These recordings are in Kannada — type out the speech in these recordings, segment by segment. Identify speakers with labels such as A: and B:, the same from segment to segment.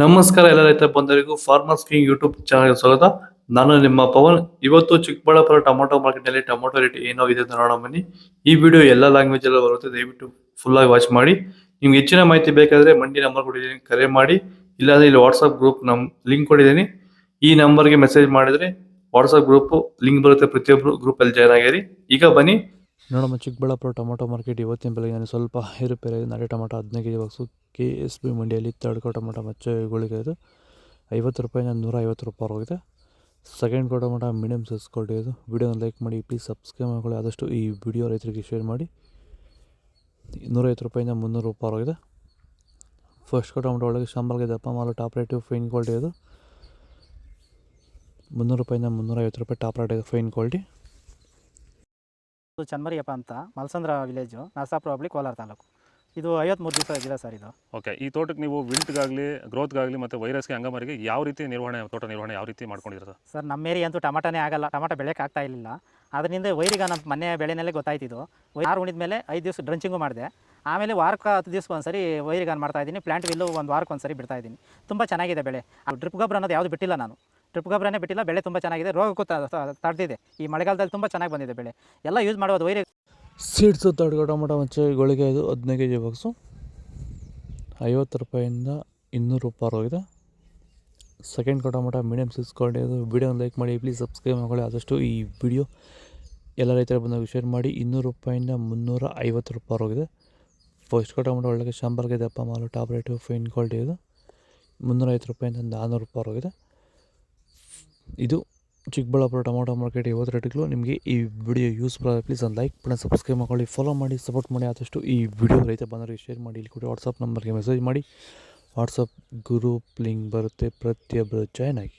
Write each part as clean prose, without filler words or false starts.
A: ನಮಸ್ಕಾರ ಎಲ್ಲ ರೈತ ಬಂಧುಗಳಿಗೂ ಫಾರ್ಮರ್ಸ್ ಕಿಂಗ್ ಯೂಟ್ಯೂಬ್ ಚಾನಲ್ಗೆ ಸ್ವಾಗತ. ನಾನು ನಿಮ್ಮ ಪವನ್. ಇವತ್ತು ಚಿಕ್ಕಬಳ್ಳಾಪುರ ಟೊಮೊಟೊ ಮಾರ್ಕೆಟ್ ನಲ್ಲಿ ಟೊಮೊಟೊ ರೇಟ್ ಏನೋ ಇದೆ ಅಂತ ನೋಡೋಣ ಬನ್ನಿ. ಈ ವಿಡಿಯೋ ಎಲ್ಲ ಲ್ಯಾಂಗ್ವೇಜ್ ಎಲ್ಲ ಬರುತ್ತೆ, ದಯವಿಟ್ಟು ಫುಲ್ ಆಗಿ ವಾಚ್ ಮಾಡಿ. ನಿಮ್ಗೆ ಹೆಚ್ಚಿನ ಮಾಹಿತಿ ಬೇಕಾದ್ರೆ ಮಂಡಿ ನಂಬರ್ ಕೊಟ್ಟಿದ್ದೀನಿ, ಕರೆ ಮಾಡಿ. ಇಲ್ಲಾಂದ್ರೆ ಇಲ್ಲಿ ವಾಟ್ಸ್ಆಪ್ ಗ್ರೂಪ್ ಲಿಂಕ್ ಕೊಟ್ಟಿದ್ದೀನಿ, ಈ ನಂಬರ್ಗೆ ಮೆಸೇಜ್ ಮಾಡಿದ್ರೆ ವಾಟ್ಸ್ಆಪ್ ಗ್ರೂಪ್ ಲಿಂಕ್ ಬರುತ್ತೆ, ಪ್ರತಿಯೊಬ್ಬರು ಗ್ರೂಪ್ ಅಲ್ಲಿ ಜಾಯ್ನ್ ಆಗಿರಿ. ಈಗ ಬನ್ನಿ ನೋಡಮ್ಮ. ಚಿಕ್ಕಬಳ್ಳಾಪುರ ಟೊಮೊಟೊ ಮಾರ್ಕೆಟ್ ಇವತ್ತಿನ ಬೆಲೆಗೆ ನಾನು ಸ್ವಲ್ಪ ಏರುಪೇರಾಗಿದೆ. ನಾಟಿ ಟೊಮೊಟೊ 15 ಕೆಜಿ ಬಾಕ್ಸು KSB ಮಂಡಿಯಲ್ಲಿ ತಡ್ಕೋ ಟೊಮೊಟೊ ಮಚ್ಚೆಗಳಿಗೆ ಇದು 50 ರೂಪಾಯಿಂದ 150 ರೂಪಾಯಿ ಹೋಗಿದೆ. ಸೆಕೆಂಡ್ ಕೋ ಟೊಮೊಟೊ ಮೀಡಿಯಮ್ ಸೈಜ್ ಕ್ವಾಲಿಟಿ ಇದು. ವಿಡಿಯೋನ ಲೈಕ್ ಮಾಡಿ, ಪ್ಲೀಸ್ ಸಬ್ಸ್ಕ್ರೈಬ್ ಮಾಡ್ಕೊಳ್ಳಿ. ಆದಷ್ಟು ಈ ವಿಡಿಯೋ ರೈತರಿಗೆ ಶೇರ್ ಮಾಡಿ. 150 ರೂಪಾಯಿಂದ 300 ರೂಪಾಯಿ ಹೋಗಿದೆ. ಫಸ್ಟ್ ಕೋ ಟೊಮೊಟೊ ಒಳಗೆ ಶಾಂಬಲ್ಗೆ ದಪ್ಪ ಮಾಲು ಟಾಪ್ ರೇಟು ಫೈನ್ ಕ್ವಾಲಿಟಿ ಇದು. 300 ರೂಪಾಯಿಂದ 350 ರೂಪಾಯಿ ಟಾಪ್ ರೇಟ್ ಇದೆ, ಫೈನ್ ಕ್ವಾಲಿಟಿ.
B: ಚನ್ಮರಿಯಪ್ಪ ಅಂತ ಮಲ್ಸಂದ್ರ ವಿಲೇಜು, ನರಸಾಪುರ ಹೋಬಳಿ, ಕೋಲಾರ ತಾಲೂಕು. ಇದು 53 ದಿವಸ ಗಿಡ ಸರ್ ಇದು.
C: ಓಕೆ, ಈ ತೋಟಕ್ಕೆ ನೀವು ವಿಲ್ಟ್ಗಾಗಲಿ ಗ್ರೋತ್ಗಾಗಲಿ ಮತ್ತು ವೈರಸ್ಗೆ ಅಂಗಮಾರಿಗೆ ಯಾವ ರೀತಿ ತೋಟ ನಿರ್ವಹಣೆ ಯಾವ ರೀತಿ ಮಾಡ್ಕೊಂಡಿದ್ದೀರಾ
B: ಸರ್? ನಮ್ಮ ಏರಿಯಾ ಅಂತೂ ಟಮಾಟನೇ ಆಗಲ್ಲ, ಟಮಾಟ ಬೆಳೆಯೋಕೆ ಆಗ್ತಾ ಇರಲಿಲ್ಲ. ಅದರಿಂದ ವೈರಿಗೆ ನಮ್ಮ ಮನೆ ಬೆಳೆನಲ್ಲೇ ಗೊತ್ತಾಯ್ತಿದ್ದು. ಆರು ಉಣಿದ ಮೇಲೆ 5 ದಿವಸ ಡ್ರಂಚಿಂಗು ಮಾಡಿದೆ. ಆಮೇಲೆ ವಾರಕ್ಕೆ 10 ದಿವಸಕ್ಕೆ ಒಂದ್ಸರಿ ವೈರಿಗಾನ್ ಮಾಡ್ತಾಯಿದ್ದೀನಿ. ಪ್ಲಾಂಟ್ ವಿಲ್ಲು ಒಂದು ವಾರಕ್ಕೆ ಒಂದ್ಸರಿ ಬಿಡ್ತಾಯಿದ್ದೀನಿ. ತುಂಬ ಚೆನ್ನಾಗಿದೆ ಬೆಳೆ. ಡ್ರಿಪ್ ಗೊಬ್ಬರ ಅನ್ನೋದು ಯಾವುದು ಬಿಟ್ಟಿಲ್ಲ ನಾನು, ಡ್ರಿಪ್ ಗೊಬ್ಬರನೇ ಬಿಟ್ಟಿಲ್ಲ. ಬೆಳೆ ತುಂಬ ಚೆನ್ನಾಗಿದೆ, ರೋಗಕ್ಕೂ ತಡೆದಿದೆ. ಈ ಮಳೆಗಾಲದಲ್ಲಿ ತುಂಬ ಚೆನ್ನಾಗಿ ಬಂದಿದೆ ಬೆಳೆ. ಎಲ್ಲ ಯೂಸ್ ಮಾಡೋದು ವೈರಿ
A: ಸೀಡ್ಸು ತಡ್ಕೋ ಟೊಮೊಟೊ ಮಚ್ಚೆಗಳಿಗೆ ಇದು 15 ಕೆಜಿ ಬಾಕ್ಸು 50 ರೂಪಾಯಿಂದ 200 ರೂಪಾಯಿ ಹೋಗಿದೆ. ಸೆಕೆಂಡ್ ಕೋ ಟೊಮೊಟೊ ಮೀಡಿಯಮ್ ಸೈಜ್ ಕ್ವಾಲಿಟಿ ಇದು. ವಿಡಿಯೋನ ಲೈಕ್ ಮಾಡಿ, ಪ್ಲೀಸ್ ಸಬ್ಸ್ಕ್ರೈಬ್ ಮಾಡ್ಕೊಳ್ಳಿ. ಆದಷ್ಟು ಈ ವಿಡಿಯೋ ಎಲ್ಲ ರೈತರ ಬಂದಾಗ ಶೇರ್ ಮಾಡಿ. 200 ರೂಪಾಯಿಂದ 350 ರೂಪಾಯಿ ಹೋಗಿದೆ. ಫಸ್ಟ್ ಕೋ ಟೊಮೊಟೊ ಒಳಗೆ ಶಾಂಬಲ್ಗೆ ದಪ್ಪ ಮಾಲು ಟಾಪ್ ರೇಟು ಫೈನ್ ಕ್ವಾಲಿಟಿ ಇದು. 350 ರೂಪಾಯಿಂದ 400 ರೂಪಾಯಿ ಹೋಗಿದೆ. ಇದು ಚಿಕ್ಕಬಳ್ಳಾಪುರ ಟೊಮೊಟೊ ಮಾರ್ಕೆಟ್ ಇವತ್ತು ರೇಟ್ಗಳು. ನಿಮಗೆ ಈ ವಿಡಿಯೋ ಯೂಸ್ಫುಲ್ ಆದರೆ ಪ್ಲೀಸ್ ಒಂದು ಲೈಕ್ ಮಾಡಿ, ಸಬ್ಸ್ಕ್ರೈಬ್ ಮಾಡ್ಕೊಳ್ಳಿ, ಫಾಲೋ ಮಾಡಿ, ಸಪೋರ್ಟ್ ಮಾಡಿ. ಆದಷ್ಟು ಈ ವಿಡಿಯೋ ರೈತ ಬಂದವರಿಗೆ ಶೇರ್ ಮಾಡಿ. ಇಲ್ಲಿ ಕೂಡ ವಾಟ್ಸಪ್ ನಂಬರ್ಗೆ ಮೆಸೇಜ್ ಮಾಡಿ. ವಾಟ್ಸಪ್ ಗ್ರೂಪ್ ಲಿಂಕ್ ಬರುತ್ತೆ, ಪ್ರತಿಯೊಬ್ಬರು ಜಾಯ್ನ್ ಆಗಿ.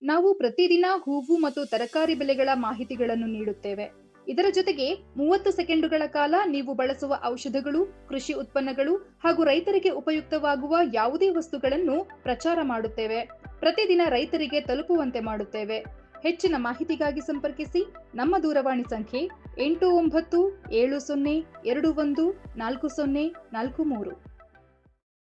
D: ನಾವು ಪ್ರತಿದಿನ ಹೂವು ಮತ್ತು ತರಕಾರಿ ಬೆಲೆಗಳ ಮಾಹಿತಿಗಳನ್ನು ನೀಡುತ್ತೇವೆ. ಇದರ ಜೊತೆಗೆ 30 ಸೆಕೆಂಡುಗಳ ಕಾಲ ನೀವು ಬಳಸುವ ಔಷಧಗಳು, ಕೃಷಿ ಉತ್ಪನ್ನಗಳು ಹಾಗೂ ರೈತರಿಗೆ ಉಪಯುಕ್ತವಾಗುವ ಯಾವುದೇ ವಸ್ತುಗಳನ್ನು ಪ್ರಚಾರ ಮಾಡುತ್ತೇವೆ. ಪ್ರತಿದಿನ ರೈತರಿಗೆ ತಲುಪುವಂತೆ ಮಾಡುತ್ತೇವೆ. ಹೆಚ್ಚಿನ ಮಾಹಿತಿಗಾಗಿ ಸಂಪರ್ಕಿಸಿ. ನಮ್ಮ ದೂರವಾಣಿ ಸಂಖ್ಯೆ 8970214043.